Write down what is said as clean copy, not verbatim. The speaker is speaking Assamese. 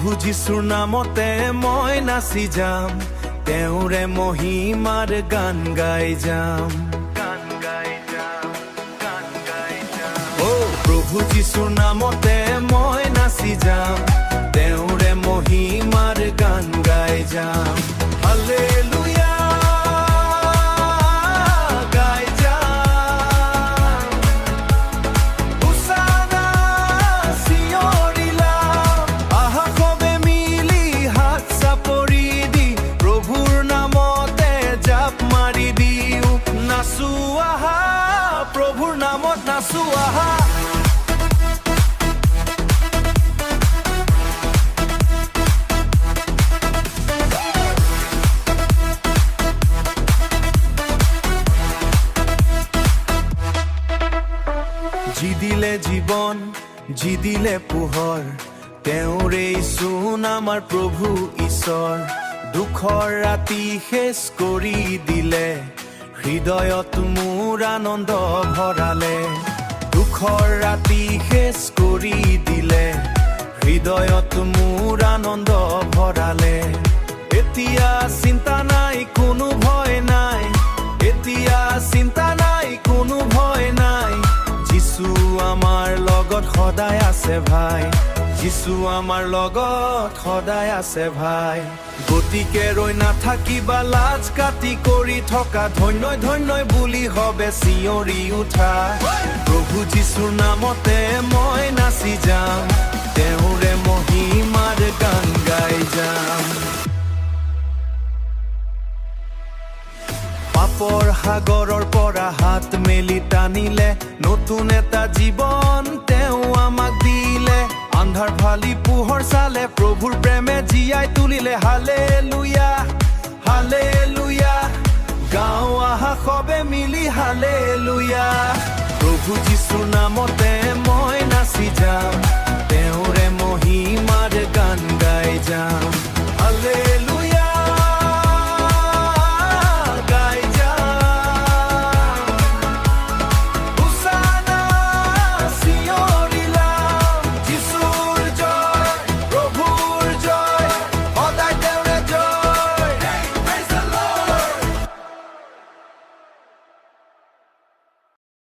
প্ৰভু যীশুৰ নামতে মই নাচি যাম, তেওঁৰে মহিমাৰ গান গাই যাম। প্ৰভু যীশুৰ নামতে মই নাচি যাম, তেওঁৰে মহিমাৰ গান গাই যাম। হালেলুয়া গাই যাম, হোচানা চিঞৰিলাম, আহা সবে মিলি হাত চাপৰি দি প্ৰভুৰ নামতে জাপ মাৰি দিওঁ। নাচো আহা, প্ৰভুৰ নামত নাচো আহা। যি দিলে জীৱন, যি দিলে পোহৰ, তেওঁৰে চোন আমাৰ প্ৰভু ঈশ্বৰ। দুখৰ ৰাতি শেষ কৰি দিলে, হৃদয়ত মোৰ আনন্দ ভৰালে। দুখৰ ৰাতি শেষ কৰি দিলে, হৃদয়ত মোৰ আনন্দ ভৰালে। এতিয়া চিন্তা নাই, কোনো ভয় নাই, এতিয়া চিন্তা নাই, কোনো ভয় নাই। যিছু আমাৰ লগত সদায় আছে ভাই, যিছু আমাৰ লগত সদায় আছে ভাই। গতিকে ৰৈ নাথাকিবা লাজ কাটি কৰি থকা, ধন্যই ধন্যই বুলি হবে চিঞৰি উঠা। প্ৰভু যীশুৰ নামতে মই নাচি যাম, তেওঁৰে মহিমাৰ গান গাই যাম। পাপৰ সাগৰৰ পৰা হাত মেলি টানিলে, নতুন এটা জীৱন তেওঁ আমাক দিলে। আন্ধাৰ ফালি পোহৰ চালে, প্ৰভুৰ প্ৰেমে জীয়াই তুলিলে। হালেলুয়া হালেলুয়া গাওঁ আহা সবে মিলি হালেলুয়া। প্ৰভু যীশুৰ নামতে